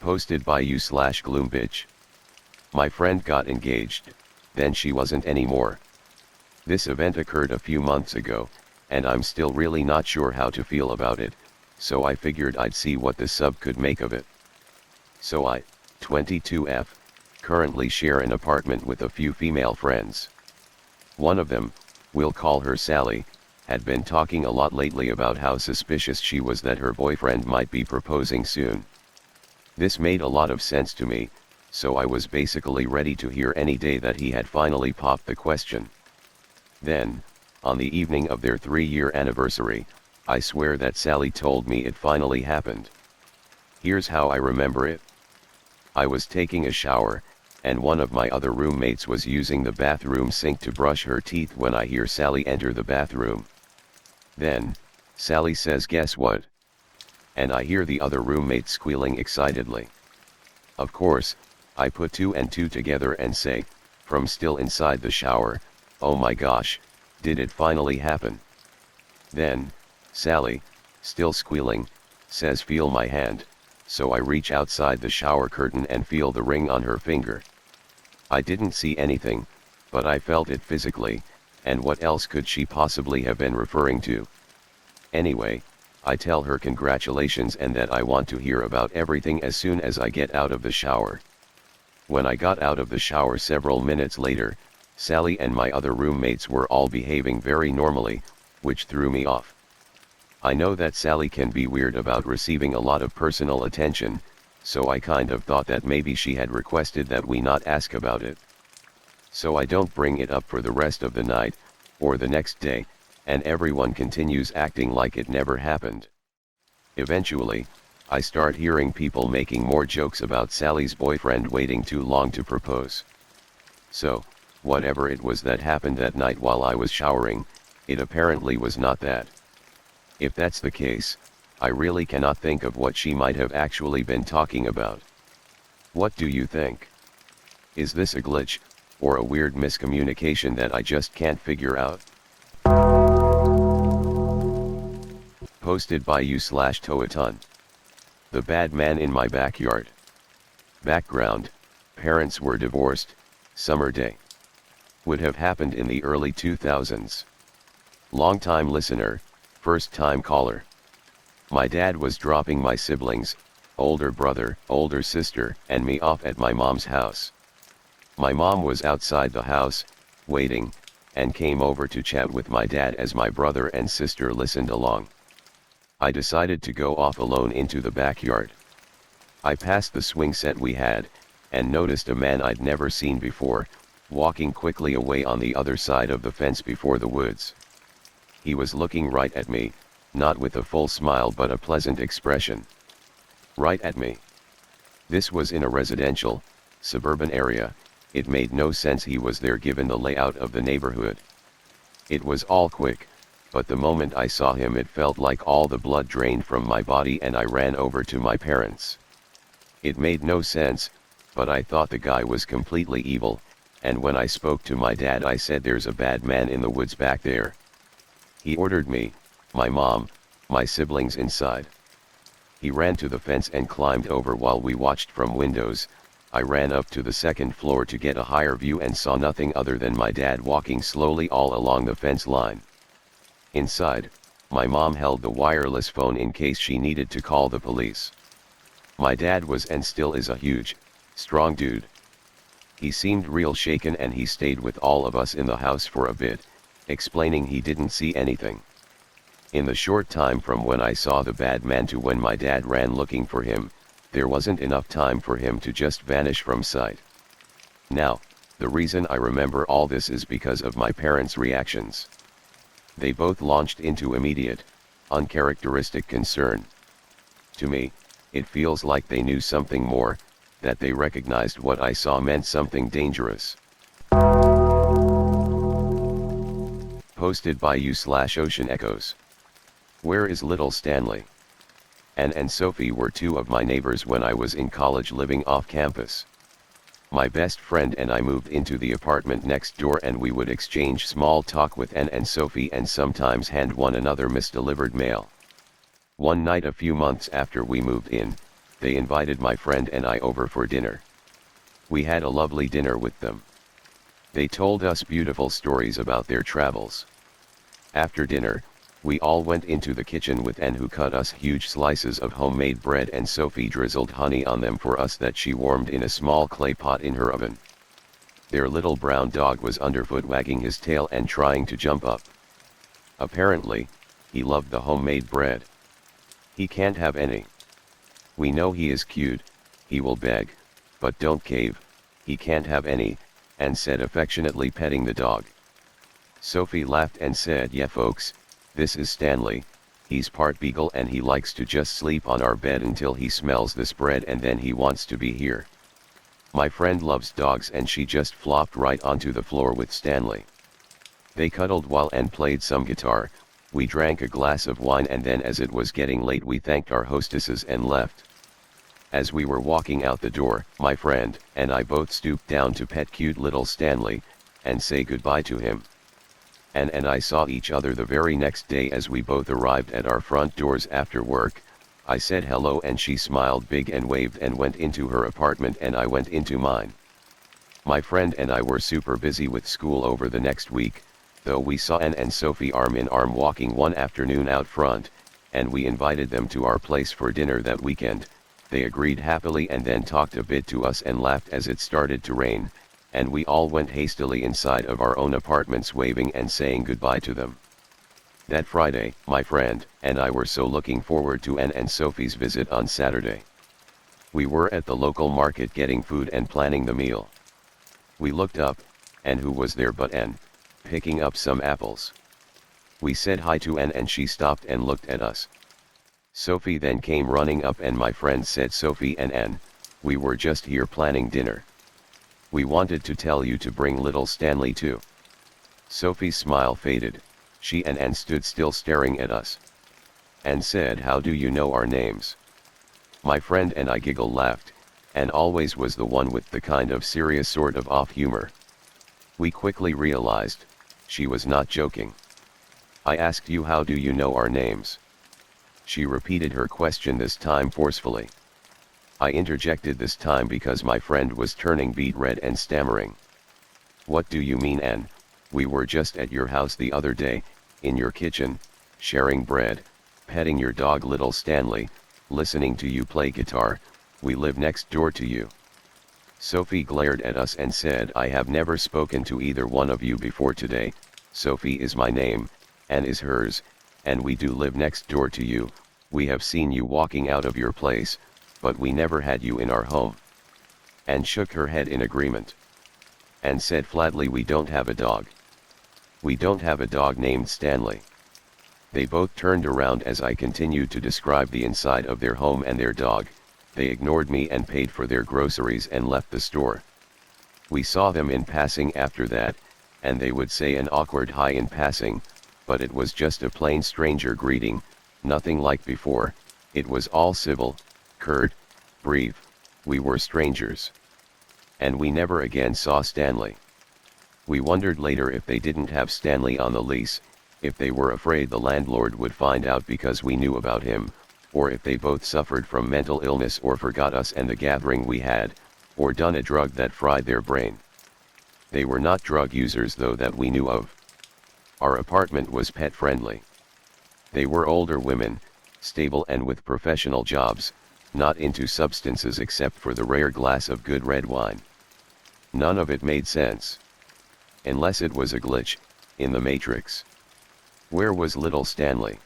Posted by you/gloombitch. My friend got engaged, then she wasn't anymore. This event occurred a few months ago, and I'm still really not sure how to feel about it, so I figured I'd see what the sub could make of it. So I, 22F, currently share an apartment with a few female friends. One of them, we'll call her Sally, had been talking a lot lately about how suspicious she was that her boyfriend might be proposing soon. This made a lot of sense to me, so I was basically ready to hear any day that he had finally popped the question. Then, on the evening of their 3-year anniversary, I swear that Sally told me it finally happened. Here's how I remember it. I was taking a shower, and one of my other roommates was using the bathroom sink to brush her teeth when I hear Sally enter the bathroom. Then, Sally says, "Guess what?" And I hear the other roommate squealing excitedly. Of course, I put 2 and 2 together and say, from still inside the shower, "Oh my gosh, did it finally happen?" Then, Sally, still squealing, says, "Feel my hand," so I reach outside the shower curtain and feel the ring on her finger. I didn't see anything, but I felt it physically, and what else could she possibly have been referring to? Anyway, I tell her congratulations and that I want to hear about everything as soon as I get out of the shower. When I got out of the shower several minutes later, Sally and my other roommates were all behaving very normally, which threw me off. I know that Sally can be weird about receiving a lot of personal attention, so I kind of thought that maybe she had requested that we not ask about it. So I don't bring it up for the rest of the night, or the next day, and everyone continues acting like it never happened. Eventually, I start hearing people making more jokes about Sally's boyfriend waiting too long to propose. So, whatever it was that happened that night while I was showering, it apparently was not that. If that's the case, I really cannot think of what she might have actually been talking about. What do you think? Is this a glitch, or a weird miscommunication that I just can't figure out? Posted by you/Toaton. The bad man in my backyard. Background: parents were divorced, summer day. Would have happened in the early 2000s. Long-time listener, first-time caller. My dad was dropping my siblings, older brother, older sister, and me off at my mom's house. My mom was outside the house, waiting, and came over to chat with my dad as my brother and sister listened along. I decided to go off alone into the backyard. I passed the swing set we had, and noticed a man I'd never seen before, walking quickly away on the other side of the fence before the woods. He was looking right at me, not with a full smile but a pleasant expression. Right at me. This was in a residential, suburban area. It made no sense he was there given the layout of the neighborhood. It was all quick, but the moment I saw him it felt like all the blood drained from my body and I ran over to my parents. It made no sense, but I thought the guy was completely evil, and when I spoke to my dad I said, "There's a bad man in the woods back there." He ordered me, my mom, my siblings inside. He ran to the fence and climbed over while we watched from windows. I ran up to the second floor to get a higher view and saw nothing other than my dad walking slowly all along the fence line. Inside, my mom held the wireless phone in case she needed to call the police. My dad was and still is a huge, strong dude. He seemed real shaken and he stayed with all of us in the house for a bit, explaining he didn't see anything. In the short time from when I saw the bad man to when my dad ran looking for him, there wasn't enough time for him to just vanish from sight. Now, the reason I remember all this is because of my parents' reactions. They both launched into immediate, uncharacteristic concern. To me, it feels like they knew something more, that they recognized what I saw meant something dangerous. Posted by you/Ocean Echoes. Where is little Stanley? Anne and Sophie were 2 of my neighbors when I was in college living off campus. My best friend and I moved into the apartment next door and we would exchange small talk with Anne and Sophie and sometimes hand one another misdelivered mail. One night a few months after we moved in, they invited my friend and I over for dinner. We had a lovely dinner with them. They told us beautiful stories about their travels. After dinner, we all went into the kitchen with Anne, who cut us huge slices of homemade bread, and Sophie drizzled honey on them for us that she warmed in a small clay pot in her oven. Their little brown dog was underfoot, wagging his tail and trying to jump up. Apparently, he loved the homemade bread. He can't have any. We know he is cute, he will beg, but don't cave, he can't have any, Anne said affectionately, petting the dog. Sophie laughed and said, "Yeah folks, this is Stanley, he's part beagle and he likes to just sleep on our bed until he smells this bread and then he wants to be here." My friend loves dogs and she just flopped right onto the floor with Stanley. They cuddled while Anne played some guitar, we drank a glass of wine, and then as it was getting late we thanked our hostesses and left. As we were walking out the door, my friend and I both stooped down to pet cute little Stanley, and say goodbye to him. Anne and I saw each other the very next day as we both arrived at our front doors after work. I said hello and she smiled big and waved and went into her apartment and I went into mine. My friend and I were super busy with school over the next week, though we saw Anne and Sophie arm in arm walking one afternoon out front, and we invited them to our place for dinner that weekend. They agreed happily and then talked a bit to us and laughed as it started to rain, and we all went hastily inside of our own apartments waving and saying goodbye to them. That Friday, my friend and I were so looking forward to Anne and Sophie's visit on Saturday. We were at the local market getting food and planning the meal. We looked up, and who was there but Anne, picking up some apples. We said hi to Anne and she stopped and looked at us. Sophie then came running up and my friend said, "Sophie and Anne, we were just here planning dinner. We wanted to tell you to bring little Stanley too." Sophie's smile faded. She and Anne stood still staring at us. Anne said, "How do you know our names?" My friend and I giggle laughed. Anne always was the one with the kind of serious sort of off humor. We quickly realized she was not joking. "I asked you, how do you know our names?" She repeated her question, this time forcefully. I interjected this time because my friend was turning beet red and stammering. "What do you mean, Anne? We were just at your house the other day, in your kitchen, sharing bread, petting your dog little Stanley, listening to you play guitar. We live next door to you." Sophie glared at us and said, "I have never spoken to either one of you before today. Sophie is my name, Anne is hers, and we do live next door to you. We have seen you walking out of your place, but we never had you in our home." Anne shook her head in agreement. Anne said flatly, "We don't have a dog. We don't have a dog named Stanley." They both turned around as I continued to describe the inside of their home and their dog. They ignored me and paid for their groceries and left the store. We saw them in passing after that, and they would say an awkward hi in passing, but it was just a plain stranger greeting, nothing like before. It was all civil, curt, brief. We were strangers. And we never again saw Stanley. We wondered later if they didn't have Stanley on the lease, if they were afraid the landlord would find out because we knew about him, or if they both suffered from mental illness or forgot us and the gathering we had, or done a drug that fried their brain. They were not drug users though that we knew of. Our apartment was pet friendly. They were older women, stable and with professional jobs, not into substances except for the rare glass of good red wine. None of it made sense. Unless it was a glitch in the Matrix. Where was little Stanley?